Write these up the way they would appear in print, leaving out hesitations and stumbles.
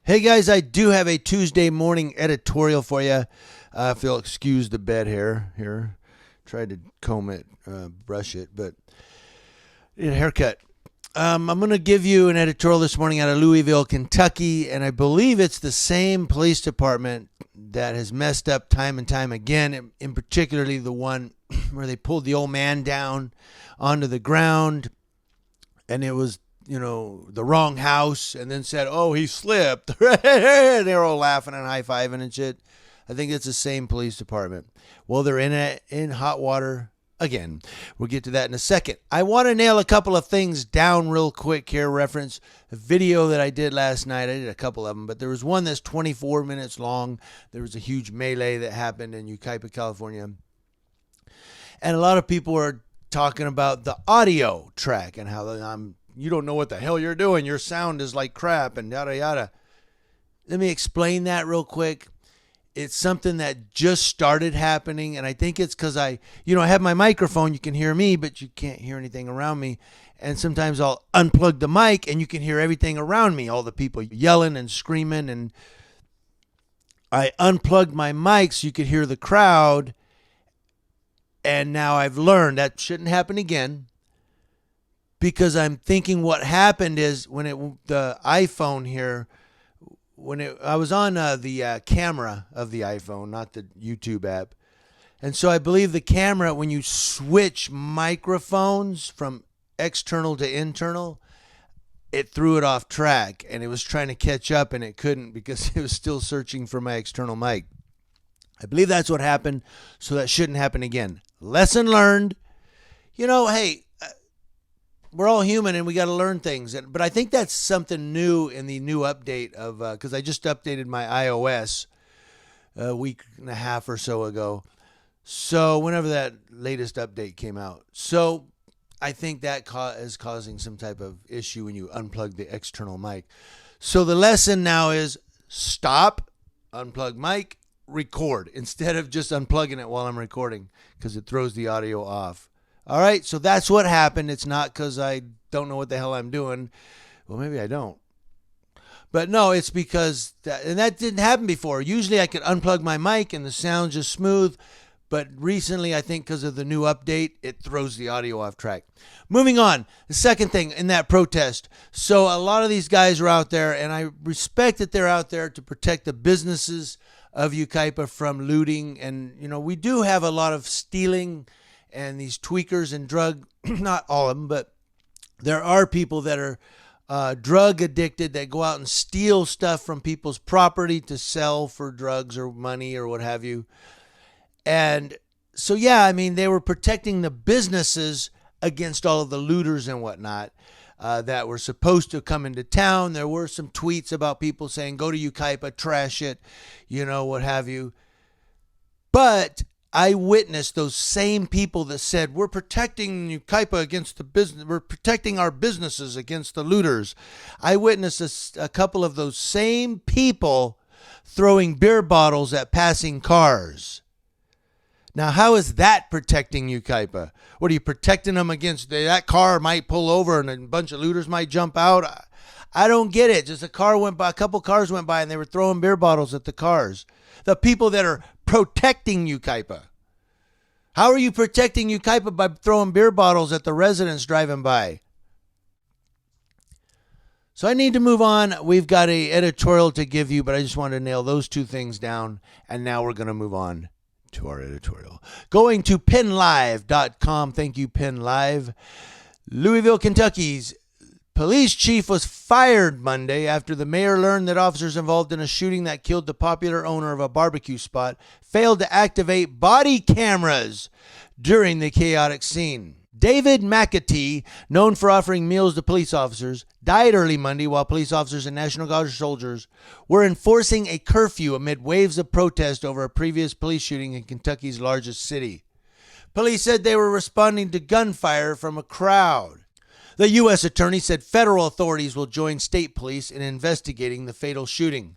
Hey guys, I do have a Tuesday morning editorial for you. If you'll excuse the bed hair here. Tried to comb it, brush it, but need a haircut. I'm going to give you an editorial this morning out of Louisville, Kentucky, and I believe it's the same police department that has messed up time and time again, in particularly the one where they pulled the old man down onto the ground, and it was, the wrong house, and then said, oh, he slipped. They were all laughing and high-fiving and shit. I think it's the same police department. Well, they're in hot water again. We'll get to that in a second. I want to nail a couple of things down real quick here. Reference a video that I did last night. I did a couple of them, but there was one that's 24 minutes long. There was a huge melee that happened in Yucaipa, California. And a lot of people are talking about the audio track and how you don't know what the hell you're doing. Your sound is like crap and yada, yada. Let me explain that real quick. It's something that just started happening, and I think it's because I have my microphone. You can hear me, but you can't hear anything around me. And sometimes I'll unplug the mic, and you can hear everything around me, all the people yelling and screaming. And I unplugged my mic so you could hear the crowd, and now I've learned that shouldn't happen again. Because I'm thinking what happened is when the iPhone here, I was on the camera of the iPhone, not the YouTube app. And so I believe the camera, when you switch microphones from external to internal, it threw it off track. And it was trying to catch up and it couldn't because it was still searching for my external mic. I believe that's what happened. So that shouldn't happen again. Lesson learned. Hey, we're all human and we got to learn things. But I think that's something new in the new update of, because I just updated my iOS a week and a half or so ago. So whenever that latest update came out. So I think that is causing some type of issue when you unplug the external mic. So the lesson now is stop, unplug mic, record instead of just unplugging it while I'm recording because it throws the audio off. All right, so that's what happened. It's not because I don't know what the hell I'm doing. Well, maybe I don't. But no, it's because that didn't happen before. Usually I could unplug my mic and the sound's just smooth. But recently, I think because of the new update, it throws the audio off track. Moving on, the second thing in that protest. So a lot of these guys are out there, and I respect that they're out there to protect the businesses of Yucaipa from looting. And, we do have a lot of stealing and these tweakers and drug, not all of them, but there are people that are drug addicted that go out and steal stuff from people's property to sell for drugs or money or what have you. And so, they were protecting the businesses against all of the looters and whatnot that were supposed to come into town. There were some tweets about people saying, go to Yucaipa, trash it, what have you. But I witnessed those same people that said, we're protecting Yucaipa against the business. We're protecting our businesses against the looters. I witnessed a couple of those same people throwing beer bottles at passing cars. Now, how is that protecting Yucaipa? What are you protecting them against? That car might pull over and a bunch of looters might jump out. I don't get it. Just a couple cars went by and they were throwing beer bottles at the cars. The people that are protecting Yucaipa. How are you protecting Yucaipa by throwing beer bottles at the residents driving by? So I need to move on. We've got an editorial to give you, but I just wanted to nail those two things down. And now we're going to move on to our editorial. Going to PennLive.com. Thank you, PennLive. Louisville, Kentucky's police chief was fired Monday after the mayor learned that officers involved in a shooting that killed the popular owner of a barbecue spot failed to activate body cameras during the chaotic scene. David McAtee, known for offering meals to police officers, died early Monday while police officers and National Guard soldiers were enforcing a curfew amid waves of protest over a previous police shooting in Kentucky's largest city. Police said they were responding to gunfire from a crowd. The U.S. attorney said federal authorities will join state police in investigating the fatal shooting.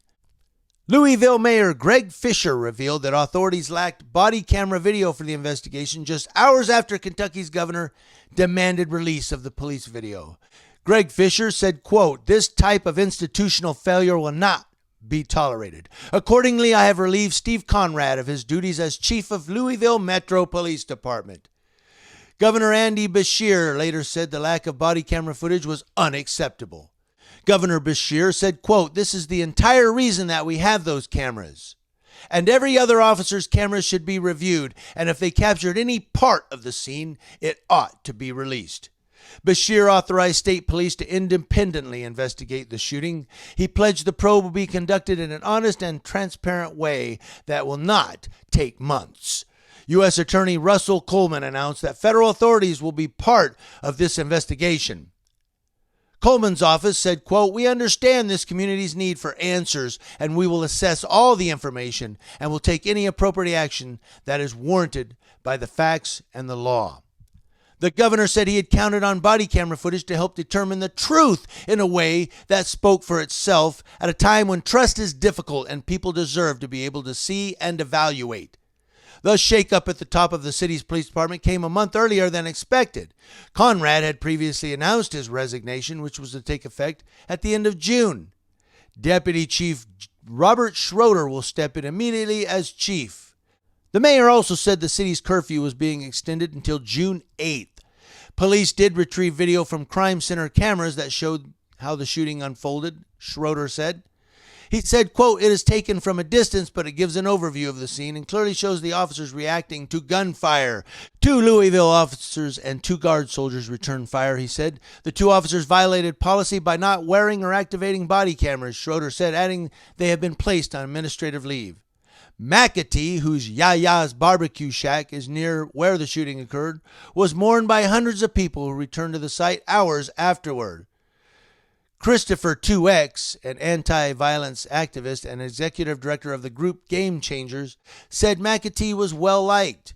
Louisville Mayor Greg Fisher revealed that authorities lacked body camera video for the investigation just hours after Kentucky's governor demanded release of the police video. Greg Fisher said, quote, "This type of institutional failure will not be tolerated. Accordingly, I have relieved Steve Conrad of his duties as chief of Louisville Metro Police Department. Governor Andy Beshear later said the lack of body camera footage was unacceptable. Governor Beshear said, quote, "This is the entire reason that we have those cameras. And every other officer's cameras should be reviewed, and if they captured any part of the scene, it ought to be released." Beshear authorized state police to independently investigate the shooting. He pledged the probe will be conducted in an honest and transparent way that will not take months. U.S. Attorney Russell Coleman announced that federal authorities will be part of this investigation. Coleman's office said, quote, "We understand this community's need for answers, and we will assess all the information and will take any appropriate action that is warranted by the facts and the law." The governor said he had counted on body camera footage to help determine the truth in a way that spoke for itself at a time when trust is difficult and people deserve to be able to see and evaluate. The shakeup at the top of the city's police department came a month earlier than expected. Conrad had previously announced his resignation, which was to take effect at the end of June. Deputy Chief Robert Schroeder will step in immediately as chief. The mayor also said the city's curfew was being extended until June 8th. Police did retrieve video from crime center cameras that showed how the shooting unfolded, Schroeder said. He said, quote, "It is taken from a distance, but it gives an overview of the scene and clearly shows the officers reacting to gunfire. 2 Louisville officers and 2 guard soldiers returned fire," he said. "The 2 officers violated policy by not wearing or activating body cameras," Schroeder said, adding they have been placed on administrative leave. McAtee, whose Yaya's barbecue shack is near where the shooting occurred, was mourned by hundreds of people who returned to the site hours afterward. Christopher 2X, an anti-violence activist and executive director of the group Game Changers, said McAtee was well-liked.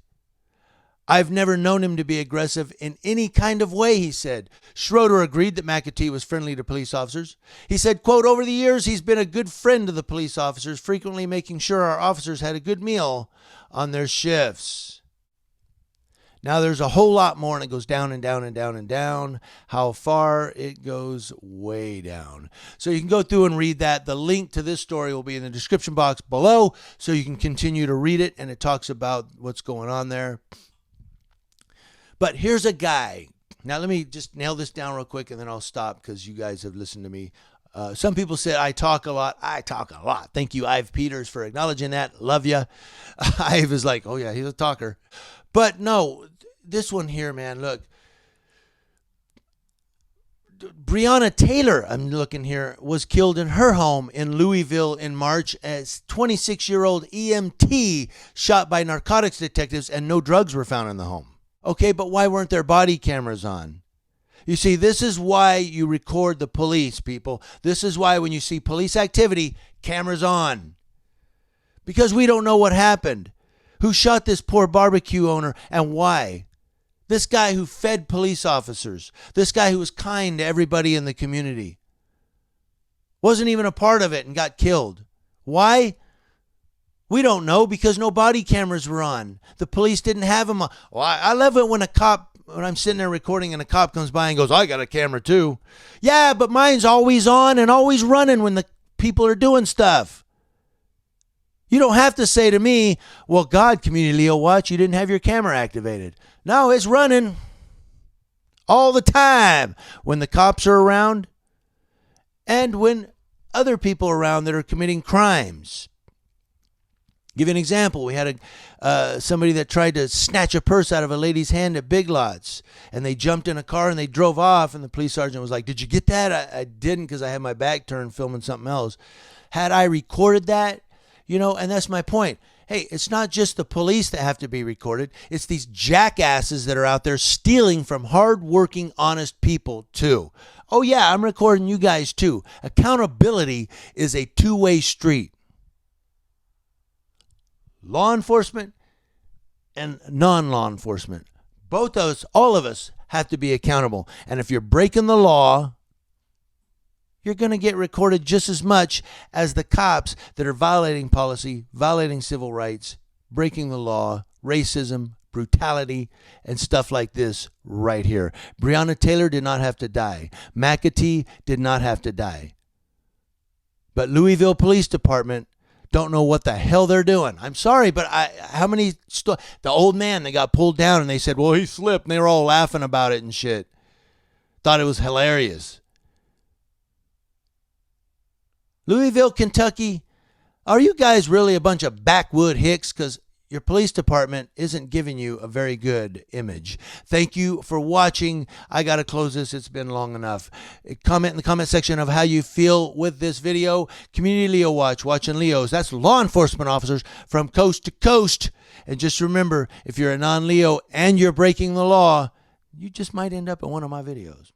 "I've never known him to be aggressive in any kind of way," he said. Schroeder agreed that McAtee was friendly to police officers. He said, quote, "Over the years, he's been a good friend to the police officers, frequently making sure our officers had a good meal on their shifts." Now, there's a whole lot more, and it goes down and down and down and down. How far? It goes way down. So you can go through and read that. The link to this story will be in the description box below, so you can continue to read it, and it talks about what's going on there. But here's a guy. Now, let me just nail this down real quick, and then I'll stop because you guys have listened to me. Some people say I talk a lot. I talk a lot. Thank you, Ive Peters, for acknowledging that. Love you. Ive is like, oh, yeah, he's a talker. But no, this one here, man, look. Breonna Taylor, I'm looking here, was killed in her home in Louisville in March as 26-year-old EMT shot by narcotics detectives, and no drugs were found in the home. Okay, but why weren't there body cameras on? You see, this is why you record the police, people. This is why when you see police activity, cameras on. Because we don't know what happened. Who shot this poor barbecue owner and why? This guy who fed police officers. This guy who was kind to everybody in the community. Wasn't even a part of it and got killed. Why? We don't know, because no body cameras were on. The police didn't have them on. Well, I love it when I'm sitting there recording and a cop comes by and goes, "I got a camera too." Yeah, but mine's always on and always running when the people are doing stuff. You don't have to say to me, "Well, God, Community Leo Watch, you didn't have your camera activated." No, it's running all the time when the cops are around and when other people are around that are committing crimes. Give you an example. We had somebody that tried to snatch a purse out of a lady's hand at Big Lots, and they jumped in a car and they drove off, and the police sergeant was like, "Did you get that?" I didn't, because I had my back turned filming something else. Had I recorded that, and that's my point. Hey, it's not just the police that have to be recorded. It's these jackasses that are out there stealing from hardworking, honest people too. Oh yeah, I'm recording you guys too. Accountability is a two-way street. Law enforcement and non-law enforcement. Both of us, all of us, have to be accountable. And if you're breaking the law, you're going to get recorded just as much as the cops that are violating policy, violating civil rights, breaking the law, racism, brutality, and stuff like this right here. Breonna Taylor did not have to die. McAtee did not have to die. But Louisville Police Department don't know what the hell they're doing. I'm sorry, but the old man that got pulled down and they said, well, he slipped, and they were all laughing about it and shit. Thought it was hilarious. Louisville, Kentucky, are you guys really a bunch of backwood hicks? Because your police department isn't giving you a very good image. Thank you for watching. I got to close this. It's been long enough. Comment in the comment section of how you feel with this video. Community Leo Watch, watching Leos. That's law enforcement officers from coast to coast. And just remember, if you're a non-Leo and you're breaking the law, you just might end up in one of my videos.